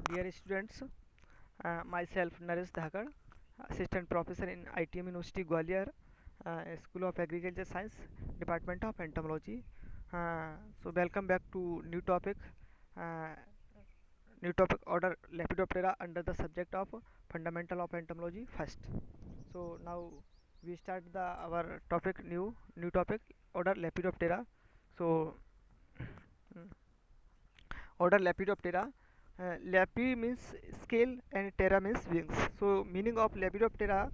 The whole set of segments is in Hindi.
dear students, myself Naresh Dhakar, Assistant Professor in ITM University Gwalior, School of Agriculture Science, Department of Entomology. Welcome back to uh, new topic order Lepidoptera under the subject of Fundamental of Entomology first. So now we start our topic new topic order Lepidoptera. So mm, order Lepidoptera. Lepi means scale and ptera means wings. So meaning of Lepidoptera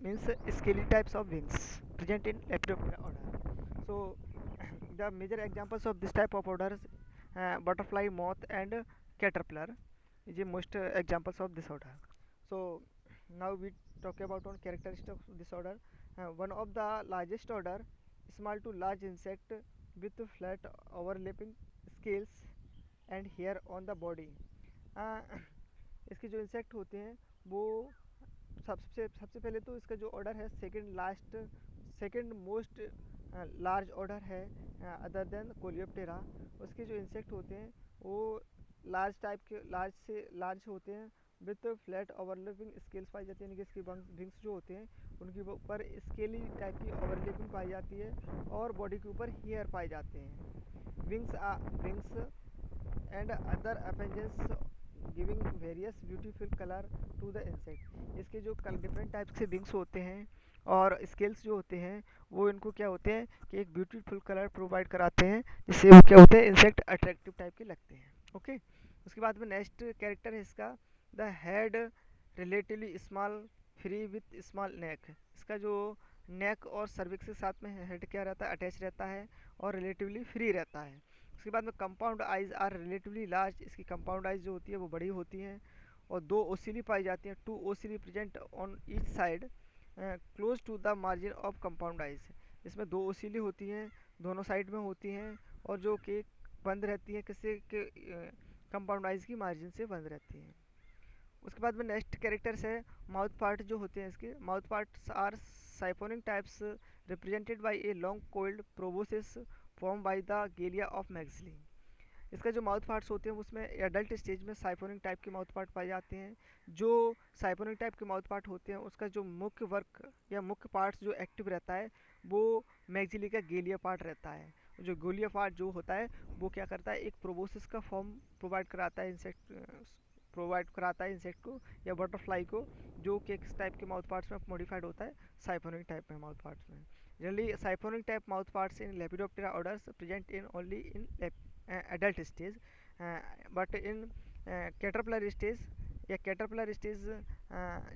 means scaly types of wings present in Lepidoptera order. So the major examples of this type of orders, butterfly, moth, and caterpillar is the most examples of this order. So now we talk about one characteristic of this order. One of the largest order, small to large insect with flat overlapping scales and hair on the body. इसके जो इंसेक्ट होते हैं वो सबसे पहले तो इसका जो ऑर्डर है सेकंड मोस्ट लार्ज ऑर्डर है अदर देन कोलियोप्टेरा. उसके जो इंसेक्ट होते हैं वो लार्ज होते हैं विथ फ्लैट ओवरलैपिंग स्केल्स पाई जाती है, यानी कि इसकी विंग्स जो होते हैं उनके ऊपर स्केली टाइप की ओवरलैपिंग पाई जाती है और बॉडी के ऊपर हेयर पाए जाते हैं. Wings and other appendages giving various beautiful color to the insect. इसके जो डिफरेंट टाइप से विंग्स होते हैं और स्केल्स जो होते हैं वो इनको क्या होते हैं कि एक ब्यूटीफुल कलर प्रोवाइड कराते हैं, जिससे वो क्या होते हैं इंसेक्ट अट्रैक्टिव टाइप के लगते हैं. ओके. उसके बाद में नेक्स्ट कैरेक्टर है इसका the head relatively small free with small neck. इसका जो नेक और सर्विक्स के साथ में हेड क्या रहता है, अटैच रहता है और रिलेटिवली फ्री रहता है. उसके बाद में compound eyes are relatively large. इसकी कंपाउंड आइज जो होती है वो बड़ी होती हैं और दो ओसिली पाई जाती हैं. Two ocelli present on each side close to the margin of compound eyes. इसमें दो ओसिली होती हैं, दोनों साइड में होती हैं और जो कि बंद रहती हैं किसी के कंपाउंड आइज की मार्जिन से बंद रहती हैं. उसके बाद में नेक्स्ट कैरेक्टर्स है माउथ पार्ट जो होते हैं. इसके mouth parts are siphonic types represented by a long coiled proboscis form by the galea of maxillae. इसका जो माउथ पार्ट्स होते हैं उसमें एडल्ट स्टेज में साइफोनिक टाइप के माउथ पार्ट पाए जाते हैं. जो साइफोनिक टाइप के माउथ पार्ट होते हैं उसका जो मुख्य वर्क या मुख्य पार्ट्स जो एक्टिव रहता है वो मैक्सिली का गेलिया पार्ट रहता है. जो गेलिया पार्ट जो होता है वो क्या करता है, एक प्रोबोसिस का फॉर्म प्रोवाइड कराता है इंसेक्ट को या बटरफ्लाई को, जो कि किस टाइप के माउथ पार्ट्स में मॉडिफाइड होता है, साइफोनिक टाइप में माउथ पार्ट्स में. Generally, siphoning type mouth parts in Lepidoptera orders present in only in adult stage, but in caterpillar stage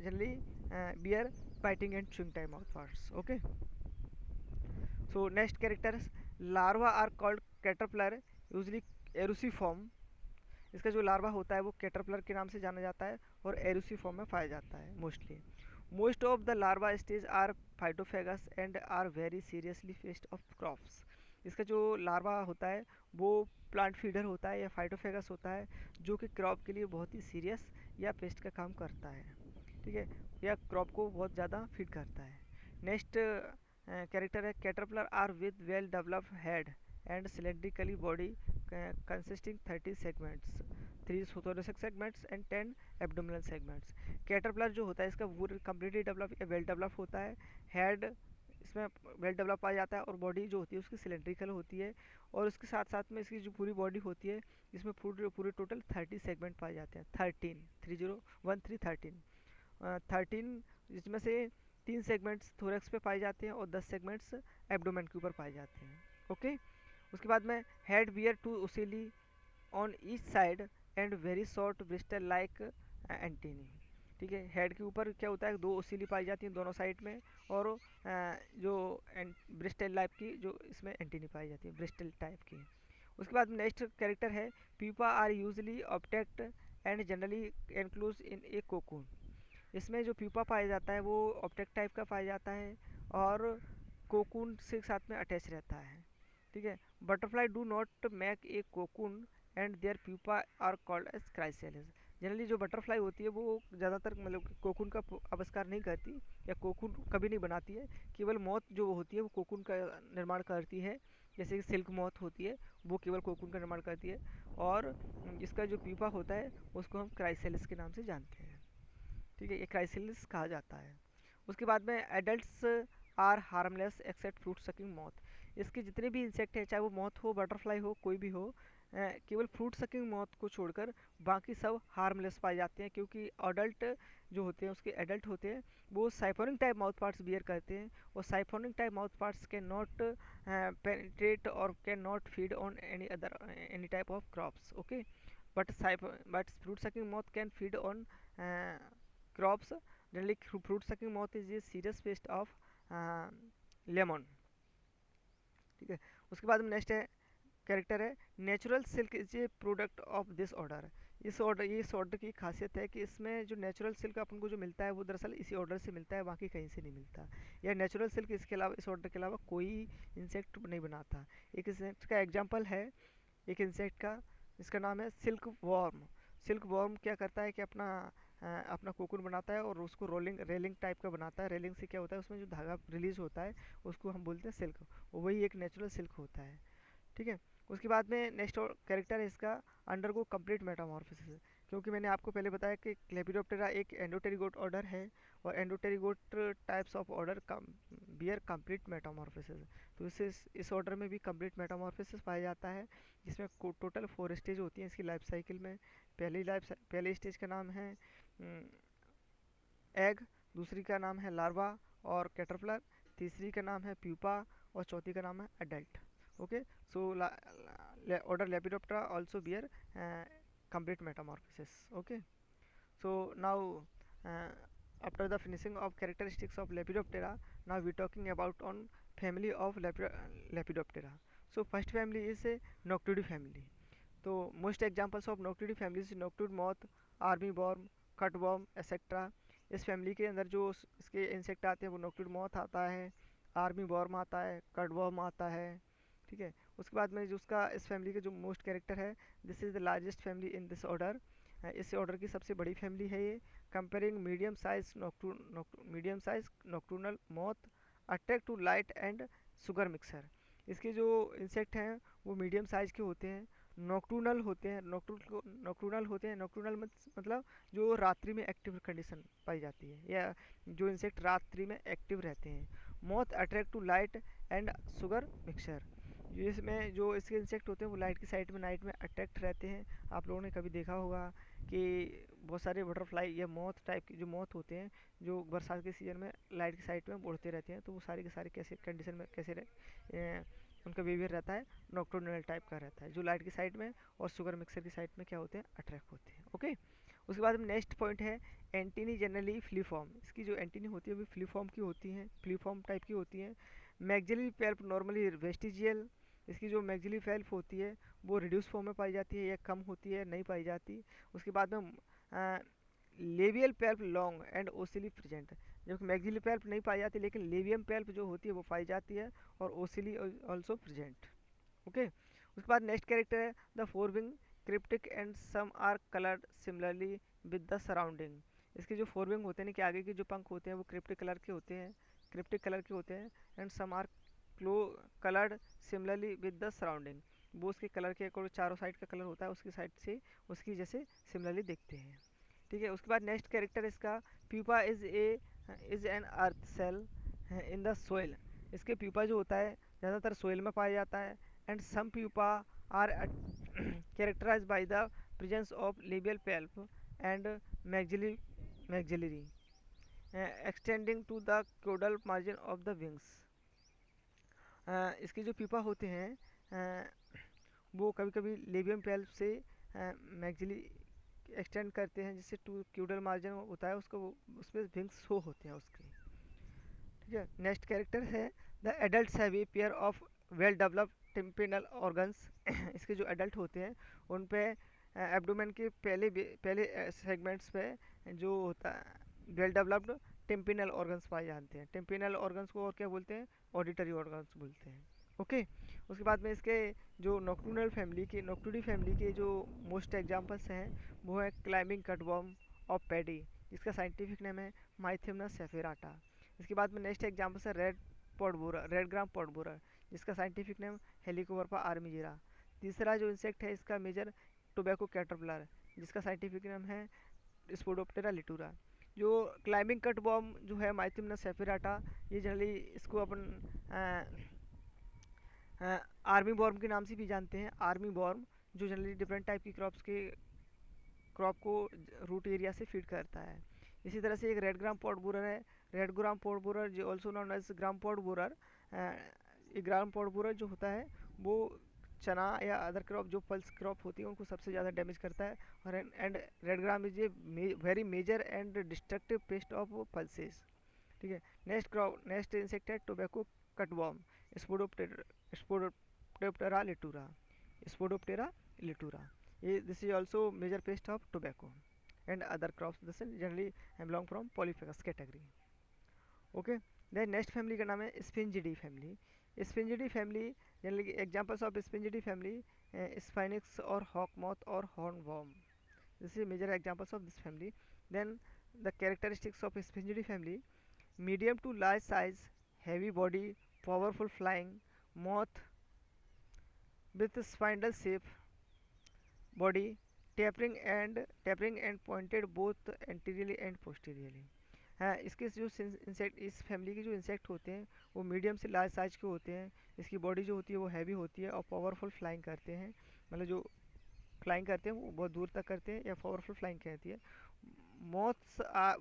generally bear biting and chewing type mouth parts. Okay. So next characters, larva are called caterpillar, usually eruciform. इसका जो लार्वा होता है वो कैटरपिलर के नाम से जाना जाता है और एरुसिफॉर्म में पाया जाता है mostly. Most of the larva stage are phytophagous and are very seriously pest of crops. इसका जो लार्वा होता है वो प्लांट फीडर होता है या फाइटोफेगस होता है, जो कि क्रॉप के लिए बहुत ही सीरियस या पेस्ट का काम करता है. ठीक है, या क्रॉप को बहुत ज़्यादा फीड करता है. नेक्स्ट कैरेक्टर है caterpillar are with well developed head and cylindrically body consisting 30 segments, 3 thoracic segments and 10 abdominal segments. Caterpillar जो होता है इसका पूरा कम्प्लीटली डेवलप या वेल डेवलप होता है. हेड इसमें वेल डेवलप पाया जाता है और बॉडी जो होती है उसकी सिलेंड्रिकल होती है और उसके साथ साथ में इसकी जो पूरी बॉडी होती है इसमें पूरे टोटल 30 सेगमेंट पाए जाते हैं. 13 जिसमें से 3 सेगमेंट्स थोरैक्स पे पाए जाते हैं और 10 सेगमेंट्स एब्डोमेन के ऊपर पाए जाते हैं. ओके. उसके बाद में head bear two ocelli on each side and very short bristle like antennae. ठीक है, हेड के ऊपर क्या होता है, दो ओसिली पाई जाती हैं दोनों साइड में और जो ब्रिस्टल टाइप की जो इसमें एंटीनी पाई जाती है, ब्रिस्टल टाइप की. उसके बाद नेक्स्ट कैरेक्टर है pupa are usually obtect and generally enclose in a cocoon. इसमें जो प्यूपा पाया जाता है वो ऑब्जेक्ट टाइप का पाया जाता है और कोकून से साथ में अटैच रहता है. ठीक है, butterfly do not make a cocoon and their pupa are called as chrysalis. Generally जो बटरफ्लाई होती है वो ज़्यादातर मतलब कोकून का आविष्कार नहीं करती या कोकून कभी नहीं बनाती है. केवल मौत जो होती है वो कोकून का निर्माण करती है, जैसे कि सिल्क मौत होती है वो केवल कोकून का निर्माण करती है. और इसका जो प्यूपा होता है उसको हम क्राइसेलिस के नाम से जानते हैं। ठीक है, ये क्राइसेलिस कहा जाता है। उसके बाद में adults are harmless except fruit sucking moth. इसके जितने भी इंसेक्ट हैं, चाहे वो मॉथ हो, बटरफ्लाई हो, कोई भी हो, केवल फ्रूट सकिंग मॉथ को छोड़कर बाकी सब हार्मलेस पाए जाते हैं, क्योंकि अडल्ट जो होते हैं, उसके एडल्ट होते हैं, वो siphonic type mouth parts bear करते हैं, और siphonic type mouth parts can not penetrate और can not feed on any type of crops. Okay, but fruit sucking moth can feed on crops. Generally fruit sucking moth is a serious pest of lemon। ठीक है, उसके बाद में नेक्स्ट है कैरेक्टर है natural silk is a product of this order. इस ऑर्डर की खासियत है कि इसमें जो नेचुरल सिल्क अपन को जो मिलता है वो दरअसल इसी ऑर्डर से मिलता है, बाकी कहीं से नहीं मिलता। या नेचुरल सिल्क इसके अलावा, इस ऑर्डर के अलावा कोई इंसेक्ट नहीं बनाता। एक इंसेक्ट का एग्जाम्पल है, एक इंसेक्ट का, इसका नाम है सिल्क वॉर्म। सिल्क वॉर्म क्या करता है कि अपना कोकून बनाता है और उसको रेलिंग टाइप का बनाता है। रेलिंग से क्या होता है, उसमें जो धागा रिलीज होता है उसको हम बोलते हैं सिल्क, वही एक नेचुरल सिल्क होता है। ठीक है, उसके बाद में नेक्स्ट कैरेक्टर है इसका अंडरगो कंप्लीट मेटामॉर्फोसिस। क्योंकि मैंने आपको पहले बताया कि लेपिडोप्टेरा एक एंडोटेरिगोट ऑर्डर है, और endopterygote types of order bear complete metamorphosis. तो इस ऑर्डर में भी कंप्लीट मेटामॉर्फोसिस पाया जाता है, जिसमें टोटल 4 स्टेज होती हैं इसकी लाइफ साइकिल में। पहले स्टेज का नाम है एग, दूसरी का नाम है लार्वा और कैटरपिलर, तीसरी का नाम है प्यूपा, और चौथी का नाम है adult. Okay, so order Lepidoptera also bear complete metamorphosis। okay, so now uh, after the finishing of characteristics of Lepidoptera, now we talking about on family of Lepidoptera। so first family is a Noctuidae family। तो most examples of Noctuidae families noctuid moth, army worm, cutworm etcetera. इस फैमिली के अंदर जो इसके इंसेक्ट आते हैं वो नॉक्टूड मॉथ आता है, आर्मी बॉर्म आता है, कटवर्म आता है। ठीक है, उसके बाद में जो उसका इस फैमिली के जो मोस्ट कैरेक्टर है, this is the largest family in this order. इस ऑर्डर की सबसे बड़ी फैमिली है ये। Comparing medium size nocturnal moth attract to light and sugar mixture. इसके जो इंसेक्ट हैं वो मीडियम साइज के होते हैं, नॉक्टूनल होते हैं। नॉक्टूनल मतलब जो रात्रि में एक्टिव कंडीशन पाई जाती है, या जो इंसेक्ट रात्रि में एक्टिव रहते हैं। Moth attract to light and sugar mixture. इसमें जो इसके इंसेक्ट होते हैं वो लाइट की साइड में नाइट में अट्रैक्ट रहते हैं। आप लोगों ने कभी देखा होगा कि बहुत सारे बटरफ्लाई या मॉथ टाइप के जो मॉथ होते हैं, जो बरसात के सीजन में लाइट की साइड में उड़ते रहते हैं, तो वो सारे के सारे कैसे कंडीशन में कैसे उनका बिहेवियर रहता है, नॉक्टर्नल टाइप का रहता है, जो लाइट की साइड में और शुगर मिक्सर की साइड में क्या होते हैं, अट्रैक्ट होते हैं। ओके, उसके बाद में नेक्स्ट पॉइंट है एंटीनी जनरली फ्लीफॉर्म। इसकी जो एंटीनी होती है वो फ्लीफॉर्म की होती हैं, फ्लीफॉर्म टाइप की होती हैं। मैगजिली पेल्प नॉर्मली वेस्टिजियल। इसकी जो मैगजिली पेल्प होती है वो रिड्यूस फॉर्म में पाई जाती है, या कम होती है, नहीं पाई जाती। उसके बाद में लेवियल पेल्प लॉन्ग एंड ओसिली प्रेजेंट। जबकि मैगजिली पेल्प नहीं पाई जाती, लेकिन लेवियम पेल्प जो होती है वो पाई जाती है, और ओसिली ऑल्सो प्रेजेंट। ओके, उसके बाद नेक्स्ट कैरेक्टर है the fore wing cryptic and some are coloured similarly with the surrounding. इसके जो फोर विंग होते हैं कि आगे के जो पंख होते हैं वो क्रिप्टिक कलर के होते हैं, एंड सम आर क्लो coloured similarly with the surrounding. वो उसके कलर के अकॉर्डिंग, चारों साइड का कलर होता है उसकी साइड से उसकी जैसे सिमिलरली दिखते हैं। ठीक है, उसके बाद नेक्स्ट कैरेक्टर इसका pupa is an earth cell in the soil. इसके प्यूपा जो होता है ज़्यादातर सोइल में पाया जाता है, and some pupa are characterized by the presence of labial pulp and maxillary extending to the caudal margin of the wings। इसके जो प्यूपा होते हैं वो कभी कभी लेबियम पल्प से मैक्सिली एक्सटेंड करते हैं, जिससे टू क्यूडल मार्जिन होता है उसको, उसमें विंग्स शो होते हैं उसके। ठीक है, नेक्स्ट कैरेक्टर है the adult have a pair of well developed tympanal organs. इसके जो एडल्ट होते हैं उन पे एब्डोमेन के पहले सेगमेंट्स पे जो होता है वेल डेवलप्ड टिम्पिनल ऑर्गन्स पाए जाते हैं। टिम्पिनल ऑर्गन्स को और क्या बोलते हैं, ऑडिटरी ऑर्गन्स बोलते हैं। ओके, उसके बाद में इसके जो नॉक्टूडी फैमिली के जो मोस्ट एग्जांपल्स हैं वो है क्लाइंबिंग कटवर्म ऑफ पैडी, जिसका साइंटिफिक नेम है माइथिमनस सेफेराटा। इसके बाद में नेक्स्ट एग्जांपल है रेड ग्राम पॉडबोरा, जिसका साइंटिफिक नेम हेलिकोवर्पा आर्मिजेरा। तीसरा जो इंसेक्ट है इसका मेजर टोबैको कैटरपिलर, जिसका साइंटिफिक नाम है स्पोडोप्टेरा लिटूरा। जो क्लाइंबिंग कट बॉम जो है माइथिमना सेफिराटा, ये जनरली इसको अपन आर्मी बॉर्म के नाम से भी जानते हैं। आर्मी बॉर्म जो जनरली डिफरेंट टाइप की क्रॉप को रूट एरिया से फीड करता है। इसी तरह से एक रेड ग्राम पॉट बोरर है। रेड ग्राम पॉट बोरर जो also known as gram pot borer, ये ग्राम पॉट बोरर जो होता है वो चना या अदर क्रॉप जो पल्स क्रॉप होती है उनको सबसे ज़्यादा डैमेज करता है। और and red gram is a very major and destructive pest of pulses. ठीक है। नेक्स्ट इंसेक्ट है tobacco cutworm, Spodoptera litura. Spodoptera litura, ये this is also major pest of tobacco and other crops, this generally belong from polyphagous category. Okay. Then next family का नाम है Sphingidae family. Sphingidae family generally examples of Sphingidae family sphinx और हॉक मॉथ और hornworm, this is major examples of this family. Then the characteristics of Sphingidae family: medium to large size, heavy body, powerful flying, moth with spindle shape body, tapering and pointed both anteriorly and posteriorly। हाँ, इसके जो इंसेक्ट, इस फैमिली के जो इंसेक्ट होते हैं वो मीडियम से लार्ज साइज के होते हैं। इसकी बॉडी जो होती है वो हैवी होती है और पावरफुल फ्लाइंग करते हैं, मतलब जो फ्लाइंग करते हैं वो बहुत दूर तक करते हैं या पावरफुल फ्लाइंग कहती है।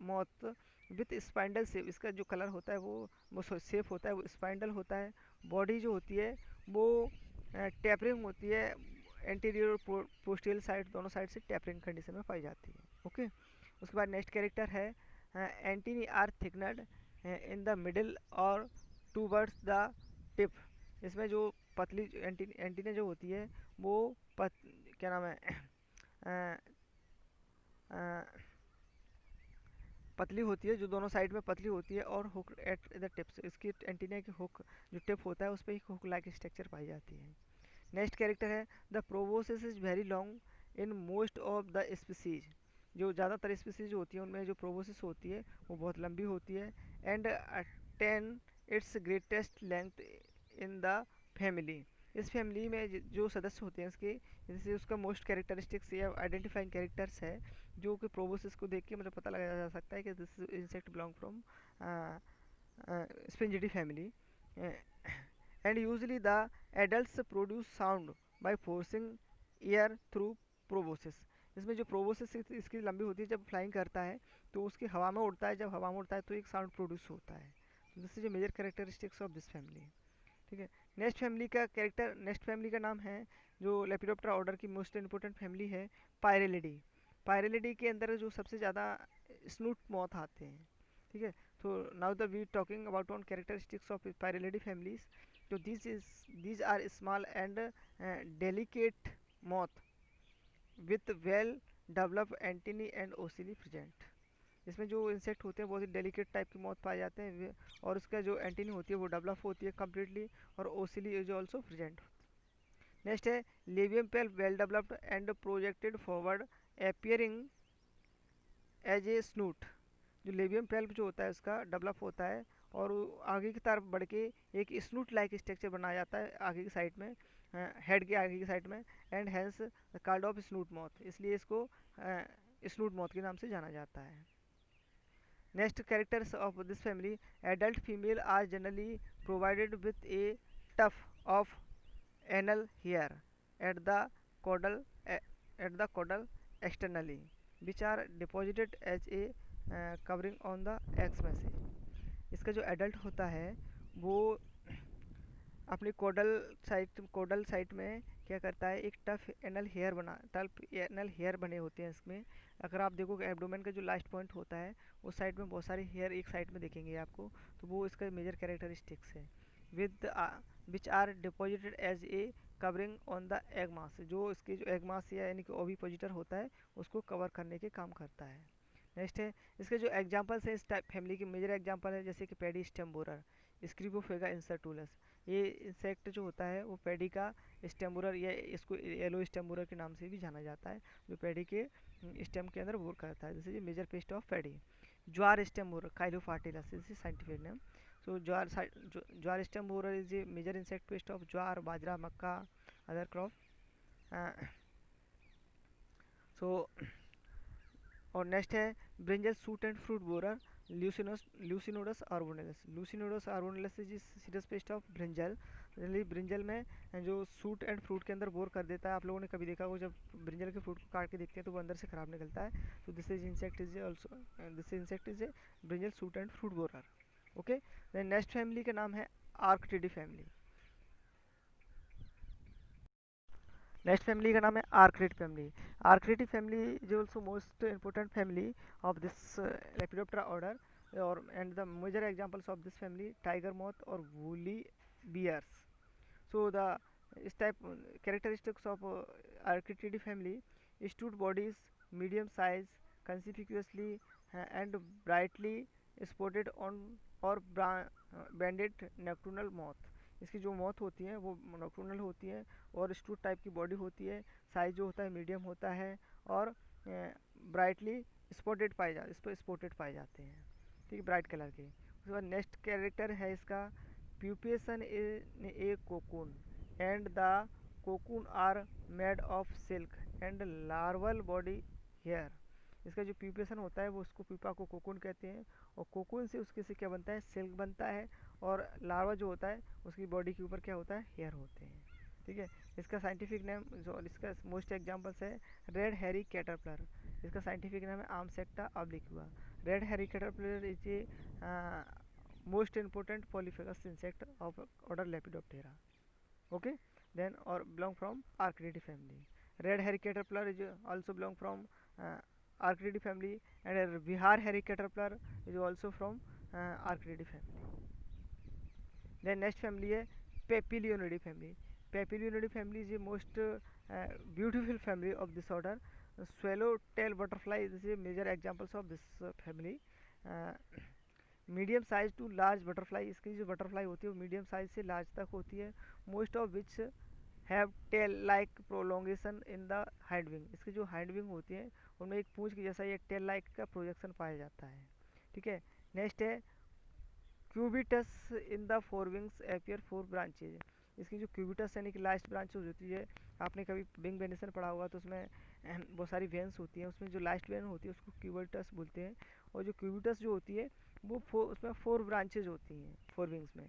मॉथ विथ स्पाइंडल शेप, इसका जो कलर होता है वो शेप होता है वो स्पाइंडल होता है। बॉडी जो होती है वो टैपरिंग होती है, एंटीरियर और पोस्टीरियर साइड दोनों साइड से टैपरिंग कंडीशन में पाई जाती है। ओके। उसके बाद नेक्स्ट कैरेक्टर है antennae are thickened in the middle और टूवर्ड्स द टिप। इसमें जो पतली एंटीना जो होती है वो क्या नाम है पतली होती है, जो दोनों साइड में पतली होती है और हुक एट द टिप्स, इसकी एंटीना की हुक जो टिप होता है उस पर एक हुक लाइक स्ट्रक्चर पाई जाती है। नेक्स्ट कैरेक्टर है the proboscis is very long in most of the species. जो ज़्यादातर स्पीसीज होती है उनमें जो प्रोबोसिस होती है वो बहुत लंबी होती है। And ten it's greatest length in the family. इस फैमिली में जो सदस्य होते हैं इसके, जैसे उसका मोस्ट कैरेक्टरिस्टिक्स या आइडेंटिफाइंग कैरेक्टर्स है जो कि प्रोबोसिस को देख के मतलब पता लगाया जा सकता है कि this insect belong from Sphingidae family. And usually the adults produce sound by forcing air through proboscis. इसमें जो प्रोबोसिस इसकी लंबी होती है, जब फ्लाइंग करता है तो उसकी हवा में उड़ता है, जब हवा में उड़ता है तो एक साउंड प्रोड्यूस होता है। This is a major characteristics of this family. ठीक है। नेक्स्ट फैमिली का नाम है जो लेपिडोप्टेरा ऑर्डर की मोस्ट इंपॉर्टेंट फैमिली है, पायरेलिडी। पायरेलिडी के अंदर जो सबसे ज़्यादा स्नूट मॉथ आते हैं। ठीक है। तो now the we talking about on characteristics of Pyralidae families. तो these are small and delicate moth with well develop antennae and ocelli present. इसमें जो इंसेक्ट होते हैं बहुत ही डेलिकेट टाइप की मौत पाए जाते हैं और उसका जो एंटीनी होती है वो डेवलप होती है कम्प्लीटली और ocelli is also present. Next है labium palp well developed and projected forward appearing as a snout. जो लेबियम पेल्व जो होता है उसका डेवलप होता है और आगे की तरफ बढ़ के एक स्नूट लाइक स्ट्रक्चर बनाया जाता है आगे की साइड में, हेड के आगे की साइड में, and hence called of snout moth, इसलिए इसको स्नूट मॉथ के नाम से जाना जाता है। Next characters of this family: adult female are generally provided with a tuft of anal hair at the caudal externally which are deposited as a covering on the eggs में से। इसका जो एडल्ट होता है वो अपनी कोडल साइट में क्या करता है, एक टफ एनल हेयर बने होते हैं इसमें। अगर आप देखोगे एब्डोमेन का जो लास्ट पॉइंट होता है उस साइड में बहुत सारे हेयर एक साइड में दिखेंगे आपको, तो वो इसका मेजर कैरेक्टरिस्टिक्स है। With which are deposited as a covering on the egg mass, जो इसके जो एग मास या यानी कि ओविपोजिटर होता है उसको कवर करने के काम करता है। नेक्स्ट है इसके जो एग्जांपल्स है इस टाइप फैमिली के मेजर एग्जांपल है जैसे कि पैडी स्टेम बोरर, स्क्रिपोफेगा इंसर्टुलस। ये इंसेक्ट जो होता है वो पैडी का स्टेम बोरर या इसको येलो स्टेम बोरर के नाम से भी जाना जाता है, जो पैडी के स्टेम के अंदर बोर करता है। जैसे major pest of paddy. Jowar stem borer Chilo partellus is scientific name. So jowar stem borer is a major insect pest of jowar, bajra, makka, other crop. So और नेक्स्ट है brinjal shoot and fruit borer Leucinodes orbonalis. Leucinodes orbonalis is serious pest of brinjal. Generally brinjal में जो सूट एंड फ्रूट के अंदर बोर कर देता है। आप लोगों ने कभी देखा होगा जब ब्रिंजल के फ्रूट को काट के देखते हैं तो वो अंदर से खराब निकलता है। तो this is insect is also this insect is a brinjal shoot and fruit borer. Okay, then next family का नाम है आर्कटिडी फैमिली। नेक्स्ट फैमिली का नाम है Arctiidae family. Arctiidae family is also most important family of this Lepidoptera order और and the major examples of this family tiger moth और woolly bears. So the this type characteristics of Archaeopteryx family: stood bodies, medium size, conspicuously and brightly spotted on or banded nocturnal moth। इसकी जो मौत होती है वो नॉक्टर्नल होती है और स्टूट टाइप की बॉडी होती है। साइज जो होता है मीडियम होता है और ब्राइटली स्पॉटेड पाए जा इस पर स्पॉटेड पाए जाते हैं, ठीक है, ब्राइट कलर के। उसके बाद नेक्स्ट कैरेक्टर है इसका pupation in a cocoon and the cocoon are made of silk and larval body hair. इसका जो प्यूपेशन होता है वो उसको प्यूपा को कोकून कहते हैं और कोकून से उसके से क्या बनता है, सिल्क बनता है और लार्वा जो होता है उसकी बॉडी के ऊपर क्या होता है, हेयर होते हैं, ठीक है। इसका साइंटिफिक नेम जो इसका मोस्ट एग्जांपल्स है रेड हैरी कैटरपिलर। इसका साइंटिफिक नाम है Amsacta obliqua. Red hairy caterpillar is a most important polyphagous insect of order Lepidoptera. Okay, then or belong from Archaeopteryx family. Red hairy caterpillar is also belong from Archaeopteryx family, and Bihar hairy caterpillar is also from Archaeopteryx family. Then next family है Papilionidae family. Papilionidae family is the most beautiful family of this order. Swallowtail butterfly is a major examples of this family. Uh, medium size to large butterfly. इसकी जो बटरफ्लाई होती है वो मीडियम साइज से लार्ज तक होती है। Most of which have tail like prolongation in the hind wing. इसकी जो हाइंड विंग होती है उनमें एक पूंछ की जैसा ये टेल लाइक का प्रोजेक्शन पाया जाता है, ठीक है। नेक्स्ट है cubitus in the four wings appear four branches. इसकी जो क्यूबिटस यानी कि लास्ट ब्रांच होती है, आपने कभी विंग वेनेशन पढ़ा होगा तो उसमें बहुत सारी वेन्स होती हैं, उसमें जो लास्ट वेन होती है उसको क्यूबिटस बोलते हैं। और जो क्यूबिटस जो होती है वो उसमें फोर ब्रांचेज होती हैं फोर विंग्स में,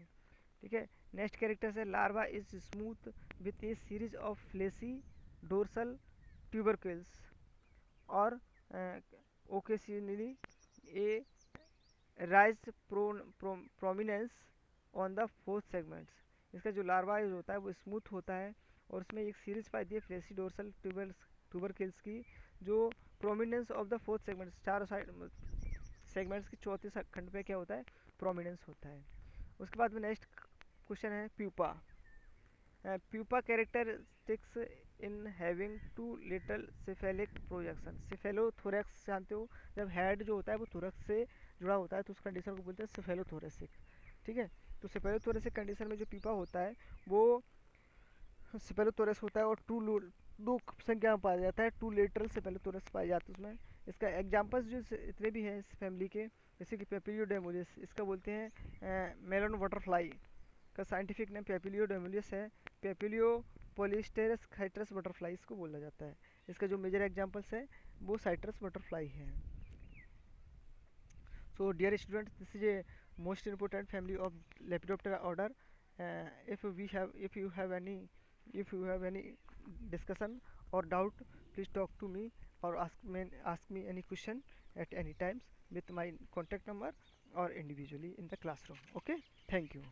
ठीक है। नेक्स्ट कैरेक्टर है larva is smooth with a series of fleshy dorsal tubercles और occasionally a raise prominence on the fourth segments. इसका जो लार्वा होता है वो स्मूथ होता है और उसमें एक सीरीज पाई है फ्लेसी डोर्सल ट्यूबरकल्स की, जो prominence of the fourth segments, चारों साइड सेगमेंट्स की चौथे खंड पे क्या होता है, प्रोमिनेंस होता है। उसके बाद में नेक्स्ट क्वेश्चन है pupa. Pupa characteristics in having two little cephalic projection. Cephalothorax जानते हो, जब हेड जो होता है वो थोरैक्स से जुड़ा होता है तो उस कंडीशन को बोलते हैं सिफेलोथोरेसिक, ठीक है। तो सिफेलोथोरेसिक कंडीशन में जो पीपा होता है वो सिफेलोथोरस होता है और दो संख्या में पाया जाता है, टू लेटरल सिफेलोथोरस पाए जाते हैं उसमें। इसका एग्जांपल्स जो इतने भी हैं इस फैमिली के, जैसे कि पेपिलियोडेमोलिस, इसका बोलते हैं मेलन बटरफ्लाई का साइंटिफिक नेम पेपिलियोडेमोलिस है। पेपिलियो पोलिस्टेरस साइट्रस बटरफ्लाई इसको बोला जाता है। इसका जो मेजर एग्जांपल्स है वो साइट्रस बटरफ्लाई है। So dear students, this is a most important family of Lepidoptera order. If you have any discussion or doubt, please talk to me or ask me any question at any times with my contact number or individually in the classroom. Okay, thank you.